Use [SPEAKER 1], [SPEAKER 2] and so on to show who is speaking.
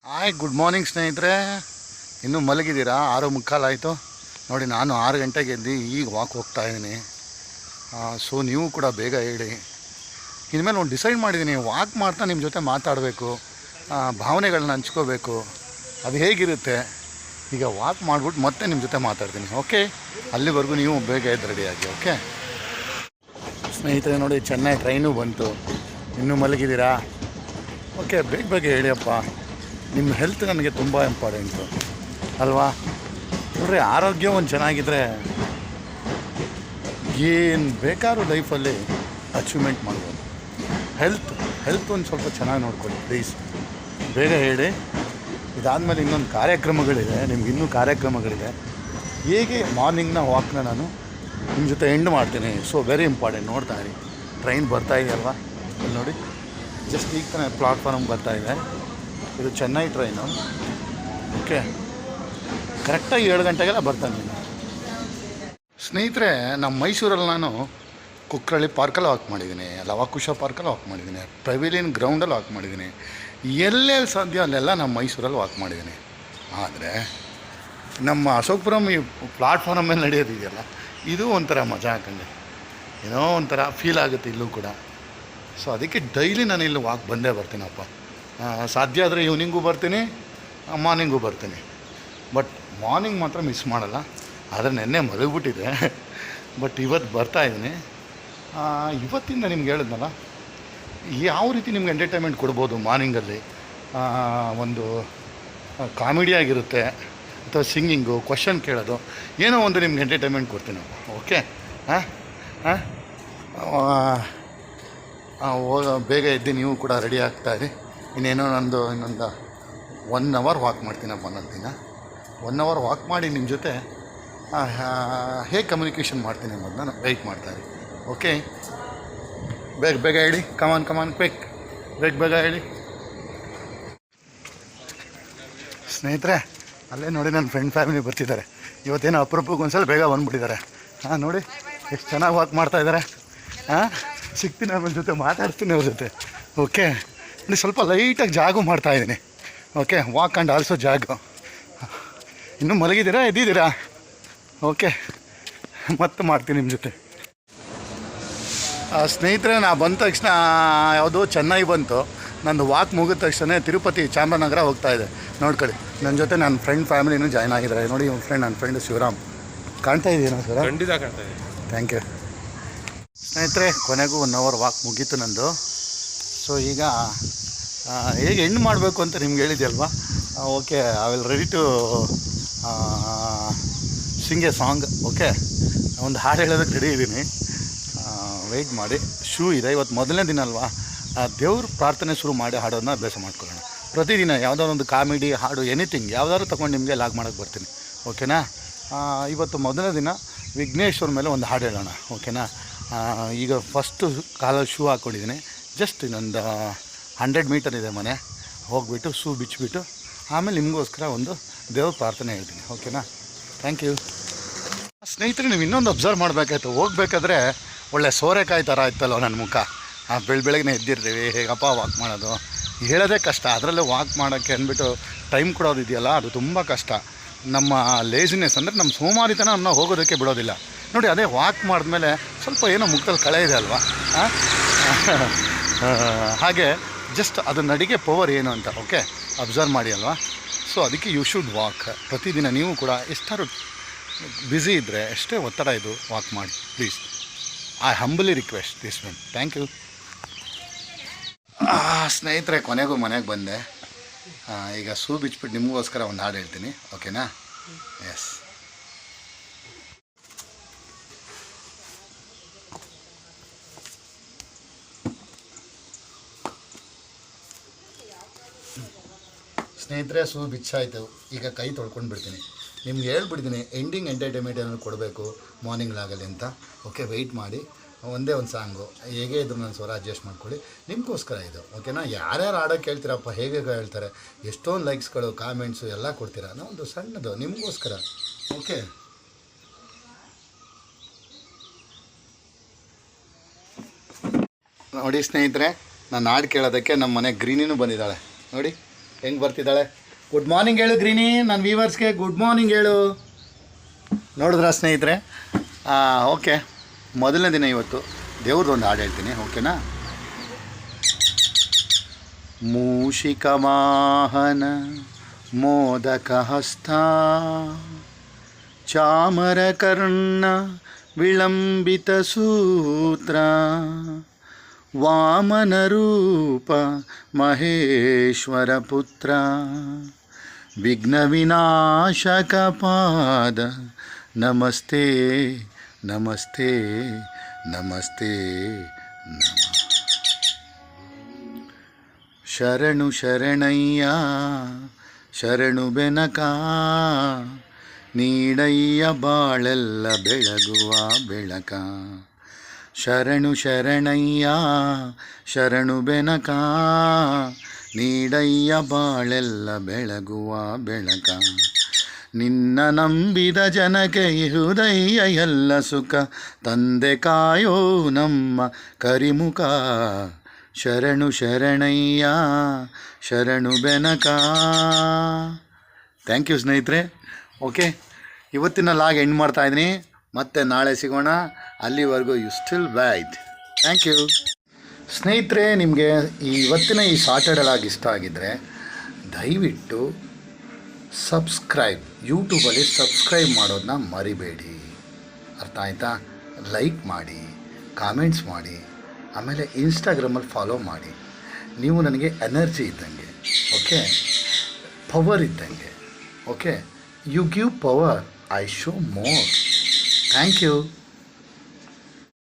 [SPEAKER 1] Hi, good morning ಸ್ನೇಹಿತರೆ. ಇನ್ನೂ ಮಲಗಿದ್ದೀರಾ? 6:45 ಆಯಿತು ನೋಡಿ. ನಾನು 6 ಗಂಟೆಗೆ ಎದ್ದು ಈಗ ವಾಕ್ ಹೋಗ್ತಾ ಇದ್ದೀನಿ. ಸೊ ನೀವು ಕೂಡ ಬೇಗ ಹೇಳಿ. ಇನ್ಮೇಲೆ ಒಂದು ಡಿಸೈಡ್ ಮಾಡಿದ್ದೀನಿ, ವಾಕ್ ಮಾಡ್ತಾ ನಿಮ್ಮ ಜೊತೆ ಮಾತಾಡಬೇಕು, ಭಾವನೆಗಳನ್ನ ಹಂಚ್ಕೋಬೇಕು. ಅದು ಹೇಗಿರುತ್ತೆ ಈಗ ವಾಕ್ ಮಾಡಿಬಿಟ್ಟು ಮತ್ತೆ ನಿಮ್ಮ ಜೊತೆ ಮಾತಾಡ್ತೀನಿ. ಓಕೆ, ಅಲ್ಲಿವರೆಗೂ ನೀವು ಬೇಗ ಎದ್ದು ರೆಡಿಯಾಗಿ. ಓಕೆ ಸ್ನೇಹಿತರೆ, ನೋಡಿ ಚೆನ್ನೈ ಟ್ರೈನು ಬಂತು. ಇನ್ನೂ ಮಲಗಿದ್ದೀರಾ? ಓಕೆ, ಬೇಗ ಬೇಗ ಹೇಳಿಯಪ್ಪ. ನಿಮ್ಮ ಹೆಲ್ತ್ ನನಗೆ ತುಂಬ ಇಂಪಾರ್ಟೆಂಟು ಅಲ್ವಾ? ನೋಡ್ರಿ, ಆರೋಗ್ಯ ಒಂದು ಚೆನ್ನಾಗಿದ್ದರೆ ಏನು ಬೇಕಾದ್ರೂ ಲೈಫಲ್ಲಿ ಅಚೀವ್ಮೆಂಟ್ ಮಾಡ್ಬೋದು. ಹೆಲ್ತ್ ಒಂದು ಸ್ವಲ್ಪ ಚೆನ್ನಾಗಿ ನೋಡ್ಕೊಳ್ಳಿ ಪ್ಲೀಸ್. ಬೇಗ ಹೇಳಿ. ಇದಾದಮೇಲೆ ಇನ್ನೊಂದು ಕಾರ್ಯಕ್ರಮಗಳಿದೆ, ನಿಮ್ಗೆ ಇನ್ನೂ ಕಾರ್ಯಕ್ರಮಗಳಿದೆ. ಹೇಗೆ ಮಾರ್ನಿಂಗ್ನ ವಾಕ್ನ ನಾನು ನಿಮ್ಮ ಜೊತೆ ಎಂಡ್ ಮಾಡ್ತೀನಿ. So very important. ನೋಡ್ತಾ ಇರಿ, ಟ್ರೈನ್ ಬರ್ತಾ ಇದೆಯಲ್ವಾ? ಅಲ್ಲಿ ನೋಡಿ, ಜಸ್ಟ್ ಈಗ ತಾನೇ ಪ್ಲಾಟ್ಫಾರ್ಮ್ ಬರ್ತಾಯಿದೆ. ಇದು ಚೆನ್ನೈ ಟ್ರೈನು. ಓಕೆ, ಕರೆಕ್ಟಾಗಿ 7 ಗಂಟೆಗೆಲ್ಲ ಬರ್ತಾನೆ. ಸ್ನೇಹಿತರೆ, ನಮ್ಮ ಮೈಸೂರಲ್ಲಿ ನಾನು ಕುಕ್ಕರಳ್ಳಿ ಪಾರ್ಕಲ್ಲಿ ವಾಕ್ ಮಾಡಿದ್ದೀನಿ, ಲವಾಕುಶ ಪಾರ್ಕಲ್ಲಿ ವಾಕ್ ಮಾಡಿದ್ದೀನಿ, ಪೆವಿಲಿಯನ್ ಗ್ರೌಂಡಲ್ಲಿ ವಾಕ್ ಮಾಡಿದ್ದೀನಿ. ಎಲ್ಲೆಲ್ಲಿ ಸಾಧ್ಯ ಅಲ್ಲೆಲ್ಲ ನಮ್ಮ ಮೈಸೂರಲ್ಲಿ ವಾಕ್ ಮಾಡಿದ್ದೀನಿ. ಆದರೆ ನಮ್ಮ ಅಶೋಕಪುರಂ ಈ ಪ್ಲಾಟ್ಫಾರ್ಮ್ ಮೇಲೆ ನಡೆಯೋದಿದೆಯಲ್ಲ, ಇದು ಒಂಥರ ಮಜಾ ಹಾಕಂಗೆ, ಏನೋ ಒಂಥರ ಫೀಲ್ ಆಗುತ್ತೆ ಇಲ್ಲೂ ಕೂಡ. ಸೊ ಅದಕ್ಕೆ ಡೈಲಿ ನಾನು ಇಲ್ಲಿ ವಾಕ್ ಬಂದೇ ಬರ್ತೀನಪ್ಪ. ಸಾಧ್ಯ ಆದರೆ ಈವ್ನಿಂಗೂ ಬರ್ತೀನಿ, ಮಾರ್ನಿಂಗೂ ಬರ್ತೀನಿ. ಬಟ್ ಮಾರ್ನಿಂಗ್ ಮಾತ್ರ ಮಿಸ್ ಮಾಡಲ್ಲ. ಆದರೆ ನೆನ್ನೆ ಮಲಗಿಬಿಟ್ಟಿದೆ, ಬಟ್ ಇವತ್ತು ಬರ್ತಾಯಿದ್ದೀನಿ. ಇವತ್ತಿಂದ ನಿಮ್ಗೆ ಹೇಳಿದ್ನಲ್ಲ, ಯಾವ ರೀತಿ ನಿಮ್ಗೆ ಎಂಟರ್ಟೈನ್ಮೆಂಟ್ ಕೊಡ್ಬೋದು ಮಾರ್ನಿಂಗಲ್ಲಿ. ಒಂದು ಕಾಮಿಡಿಯಾಗಿರುತ್ತೆ, ಅಥವಾ ಸಿಂಗಿಂಗು, ಕ್ವಶನ್ ಕೇಳೋದು, ಏನೋ ಒಂದು ನಿಮ್ಗೆ ಎಂಟರ್ಟೈನ್ಮೆಂಟ್ ಕೊಡ್ತೀನಿ. ಓಕೆ, ಬೇಗ ಎದ್ದು ನೀವು ಕೂಡ ರೆಡಿ ಆಗ್ತಾಯಿರಿ. ಇನ್ನೊಂದು 1 ಅವರ್ ವಾಕ್ ಮಾಡ್ತೀನಪ್ಪ ನನ್ನ ದಿನ. 1 ಅವರ್ ವಾಕ್ ಮಾಡಿ ನಿಮ್ಮ ಜೊತೆ ಹೇಗೆ ಕಮ್ಯುನಿಕೇಷನ್ ಮಾಡ್ತೀನಿ ಅನ್ನೋದನ್ನ ವೆಯ್ಟ್ ಮಾಡ್ತಾಯಿರಿ. ಓಕೆ, ಬೇಗ ಬೇಗ ಹೇಳಿ. ಕಮಾನ್ ಕ್ವಿಕ್, ಬೇಗ ಹೇಳಿ. ಸ್ನೇಹಿತರೆ, ಅಲ್ಲೇ ನೋಡಿ ನನ್ನ ಫ್ರೆಂಡ್ ಫ್ಯಾಮಿಲಿ ಬರ್ತಿದ್ದಾರೆ. ಇವತ್ತೇನೋ ಅಪರೂಪಕ್ಕೆ ಒಂದ್ಸಲ ಬೇಗ ಬಂದುಬಿಟ್ಟಿದ್ದಾರೆ. ನೋಡಿ ಎಷ್ಟು ಚೆನ್ನಾಗಿ ವಾಕ್ ಮಾಡ್ತಾಯಿದ್ದಾರೆ. ಸಿಗ್ತೀನಿ, ಅವ್ರ ಜೊತೆ ಮಾತಾಡ್ತೀನಿ ಅವ್ರ ಜೊತೆ. ಓಕೆ, ಇಲ್ಲಿ ಸ್ವಲ್ಪ ಲೈಟಾಗಿ ಜಾಗು ಮಾಡ್ತಾಯಿದ್ದೀನಿ. Okay, walk and also jog. ಇನ್ನೂ ಮಲಗಿದ್ದೀರಾ, ಎದ್ದಿದ್ದೀರಾ? ಓಕೆ, ಮತ್ತೆ ಮಾಡ್ತೀನಿ ನಿಮ್ಮ ಜೊತೆ. ಸ್ನೇಹಿತರೆ, ನಾ ಬಂದ ತಕ್ಷಣ ಯಾವುದೋ ಚೆನ್ನೈ ಬಂತು. ನಂದು ವಾಕ್ ಮುಗಿದ ತಕ್ಷಣ ತಿರುಪತಿ ಚಾಮರಾಜನಗರ ಹೋಗ್ತಾಯಿದೆ. ನೋಡ್ಕೊಳ್ಳಿ, ನನ್ನ ಜೊತೆ ನನ್ನ ಫ್ರೆಂಡ್ ಫ್ಯಾಮಿಲಿನೂ ಜಾಯ್ನ್ ಆಗಿದ್ದಾರೆ. ನೋಡಿ, ನನ್ನ ಫ್ರೆಂಡ್ ಶಿವರಾಮ್. ಕಾಣ್ತಾ ಇದೆಯೇನೋ ಸರ್?
[SPEAKER 2] ಖಂಡಿತ ಕಾಣ್ತಾ ಇದೆ.
[SPEAKER 1] Thank you. ಸ್ನೇಹಿತರೆ, ಕೊನೆಗೂ 1 ಅವರ್ ವಾಕ್ ಮುಗೀತು ನಂದು. ಸೊ ಈಗ ಹೇಗೆ ಎಂಡ್ ಮಾಡಬೇಕು ಅಂತ ನಿಮ್ಗೆ ಹೇಳಿದೆಯಲ್ವಾ? Okay, I will ready to sing a song. Okay, ಒಂದು ಹಾಡು ಹೇಳೋದಕ್ಕೆ ರೆಡಿ ಇದ್ದೀನಿ. ವೆಯ್ಟ್ ಮಾಡಿ. ಶೂ ಇದೆ, ಇವತ್ತು ಮೊದಲನೇ ದಿನ ಅಲ್ವಾ? ದೇವ್ರ ಪ್ರಾರ್ಥನೆ ಶುರು ಮಾಡಿ ಹಾಡೋದನ್ನ ಅಭ್ಯಾಸ ಮಾಡ್ಕೊಳ್ಳೋಣ. ಪ್ರತಿದಿನ ಯಾವುದಾದ್ರು ಒಂದು ಕಾಮಿಡಿ ಹಾಡು, ಎನಿಥಿಂಗ್ ಯಾವ್ದಾದ್ರು ತೊಗೊಂಡು ನಿಮಗೆ ಲಾಗ್ ಮಾಡೋಕ್ಕೆ ಬರ್ತೀನಿ. ಓಕೆನಾ? ಇವತ್ತು ಮೊದಲನೇ ದಿನ ವಿಘ್ನೇಶ್ವರ ಮೇಲೆ ಒಂದು ಹಾಡು ಹೇಳೋಣ. ಓಕೆನಾ? ಈಗ ಫಸ್ಟು ಕಾಲಲ್ಲಿ ಶೂ ಹಾಕ್ಕೊಂಡಿದ್ದೀನಿ. ಜಸ್ಟ್ ಇನ್ನೊಂದು 100 ಮೀಟರ್ ಇದೆ ಮನೆ. ಹೋಗಿಬಿಟ್ಟು ಶೂ ಬಿಚ್ಚಿಬಿಟ್ಟು ಆಮೇಲೆ ನಿಮಗೋಸ್ಕರ ಒಂದು ದೇವ್ರ ಪ್ರಾರ್ಥನೆ ಹೇಳ್ತೀನಿ. ಓಕೆನಾ? Thank you. ಸ್ನೇಹಿತರೆ, ನೀವು ಇನ್ನೊಂದು ಅಬ್ಸರ್ವ್ ಮಾಡಬೇಕಾಯ್ತು. ಹೋಗ್ಬೇಕಾದ್ರೆ ಒಳ್ಳೆ ಸೋರೆಕಾಯಿ ಥರ ಇತ್ತಲ್ಲೋ ನನ್ನ ಮುಖ. ಬೆಳಗ್ಗೆ ಎದ್ದಿರ್ತೀವಿ, ಹೇಗಪ್ಪ ವಾಕ್ ಮಾಡೋದು ಹೇಳೋದೇ ಕಷ್ಟ. ಅದರಲ್ಲೇ ವಾಕ್ ಮಾಡೋಕ್ಕೆ ಅಂದ್ಬಿಟ್ಟು ಟೈಮ್ ಕೊಡೋದು ಇದೆಯಲ್ಲ, ಅದು ತುಂಬ ಕಷ್ಟ. ನಮ್ಮ ಲೇಜಿನೆಸ್ ಅಂದರೆ ನಮ್ಮ ಸೋಮಾರಿತನ ನಮ್ಮನ್ನ ಹೋಗೋದಕ್ಕೆ ಬಿಡೋದಿಲ್ಲ. ನೋಡಿ, ಅದೇ ವಾಕ್ ಮಾಡಿದ್ಮೇಲೆ ಸ್ವಲ್ಪ ಏನೋ ಮುಖದಲ್ಲಿ ಕಳೆ ಇದೆ ಅಲ್ವಾ? ಹಾಗೆ ಜಸ್ಟ್ ಅದು ನಡಿಗೆ ಪವರ್ ಏನು ಅಂತ ಓಕೆ ಅಬ್ಸರ್ವ್ ಮಾಡಿ ಅಲ್ವಾ? ಸೊ ಅದಕ್ಕೆ ಯು ಶುಡ್ ವಾಕ್. ಪ್ರತಿದಿನ ನೀವು ಕೂಡ ಎಷ್ಟಾದ್ರು ಬ್ಯುಸಿ ಇದ್ದರೆ, ಎಷ್ಟೇ ಒತ್ತಡ ಇದು, ವಾಕ್ ಮಾಡಿ please. I humbly request this one. Thank you. ಸ್ನೇಹಿತರೆ, ಕೊನೆಗೂ ಮನೆಗೆ ಬಂದೆ. ಈಗ ಶೂ ಬಿಚ್ಬಿಟ್ಟು ನಿಮಗೋಸ್ಕರ ಒಂದು ಹಾಡು ಹೇಳ್ತೀನಿ. ಓಕೆನಾ? ಎಸ್. ಸ್ನೇಹಿತರೆ, ಶೂ ಬಿಚ್ಚಾಯಿತು. ಈಗ ಕೈ ತೊಳ್ಕೊಂಡು ಬಿಡ್ತೀನಿ. ನಿಮ್ಗೆ ಹೇಳ್ಬಿಡ್ತೀನಿ, ಎಂಡಿಂಗ್ ಎಂಟರ್ಟೈನ್ಮೆಂಟ್ ಏನಾದ್ರು ಕೊಡಬೇಕು ಮಾರ್ನಿಂಗ್ಲಾಗಲಿ ಅಂತ. ಓಕೆ, ವೆಯ್ಟ್ ಮಾಡಿ. ಒಂದೇ ಒಂದು ಸಾಂಗು, ಹೇಗೆ ಇದ್ರು ನನ್ನ ಸ್ವರ ಅಡ್ಜಸ್ಟ್ ಮಾಡ್ಕೊಳ್ಳಿ. ನಿಮಗೋಸ್ಕರ ಇದು. ಓಕೆನಾ? ಯಾರ್ಯಾರು ಆಡೋಕ್ಕೆ ಹೇಳ್ತೀರಪ್ಪ, ಹೇಗೆ ಹೇಳ್ತಾರೆ, ಎಷ್ಟೊಂದು ಲೈಕ್ಸ್ಗಳು, ಕಾಮೆಂಟ್ಸು ಎಲ್ಲ ಕೊಡ್ತೀರಾ. ನಾವೊಂದು ಸಣ್ಣದು ನಿಮಗೋಸ್ಕರ. ಓಕೆ, ನೋಡಿ ಸ್ನೇಹಿತರೆ, ನಾನು ಹಾಡು ಕೇಳೋದಕ್ಕೆ ನಮ್ಮ ಮನೆ ಗ್ರೀನಿನೂ ಬಂದಿದ್ದಾಳೆ. ನೋಡಿ ಹೆಂಗೆ ಬರ್ತಿದ್ದಾಳೆ. ಗುಡ್ ಮಾರ್ನಿಂಗ್ ಹೇಳು ಗ್ರೀನಿ, ನನ್ನ ವ್ಯೂವರ್ಸ್ಗೆ ಗುಡ್ ಮಾರ್ನಿಂಗ್ ಹೇಳು. ನೋಡಿದ್ರಾ ಸ್ನೇಹಿತರೆ? ಓಕೆ, ಮೊದಲನೇ ದಿನ ಇವತ್ತು ದೇವ್ರದ್ದೊಂದು ಹಾಡು ಹೇಳ್ತೀನಿ, ಓಕೆನಾ? ಮೂಷಿಕವಾಹನ ಮೋದಕಹಸ್ತ ಚಾಮರಕರ್ಣ ವಿಳಂಬಿತಸೂತ್ರ ವಾಮನರೂಪ ಮಹೇಶ್ವರಪುತ್ರ ವಿಘ್ನವಿನಾಶಕಪಾದ ನಮಸ್ತೆ ನಮಸ್ತೆ ನಮಸ್ತೆ ನಮಃ. ಶರಣು ಶರಣಯ್ಯ ಶರಣು ಬೆನಕ ನೀಡಯ್ಯ ಬಾಳೆಲ್ಲ ಬೆಳಗುವ ಬೆಳಕ. ಶರಣು ಶರಣಯ್ಯ ಶರಣು ಬೆನಕ ನೀಡಯ್ಯ ಬಾಳೆಲ್ಲ ಬೆಳಗುವ ಬೆಳಕ. ನಿನ್ನ ನಂಬಿದ ಜನಕ್ಕೆ ಹೃದಯ ಎಲ್ಲ ಸುಖ ತಂದೆ ಕಾಯೋ ನಮ್ಮ ಕರಿಮುಖ. ಶರಣು ಶರಣಯ್ಯ ಶರಣು ಬೆನಕ. ಥ್ಯಾಂಕ್ ಯು ಸ್ನೇಹಿತರೆ. ಓಕೆ, ಇವತ್ತಿನ ಲಾಗ್ ಎಂಡ್ ಮಾಡ್ತಾಯಿದ್ದೀನಿ. ಮತ್ತೆ ನಾಳೆ ಸಿಗೋಣ. ಅಲ್ಲಿವರೆಗೂ you still wait. Thank you ಸ್ನೇಹಿತರೆ. ನಿಮಗೆ ಇವತ್ತಿನ ಈ ಸಾಟರ್ಡೆ ಲಾಗ್ ಇಷ್ಟ ಆಗಿದ್ದರೆ ದಯವಿಟ್ಟು ಸಬ್ಸ್ಕ್ರೈಬ್, ಯೂಟ್ಯೂಬಲ್ಲಿ ಸಬ್ಸ್ಕ್ರೈಬ್ ಮಾಡೋದನ್ನ ಮರಿಬೇಡಿ. ಅರ್ಥ ಆಯಿತಾ? ಲೈಕ್ ಮಾಡಿ, ಕಾಮೆಂಟ್ಸ್ ಮಾಡಿ, ಆಮೇಲೆ ಇನ್ಸ್ಟಾಗ್ರಾಮಲ್ಲಿ ಫಾಲೋ ಮಾಡಿ. ನೀವು ನನಗೆ ಎನರ್ಜಿ ಇದ್ದಂಗೆ, ಓಕೆ, ಪವರ್ ಇದ್ದಂಗೆ. Okay, you give power, I show more. Thank you.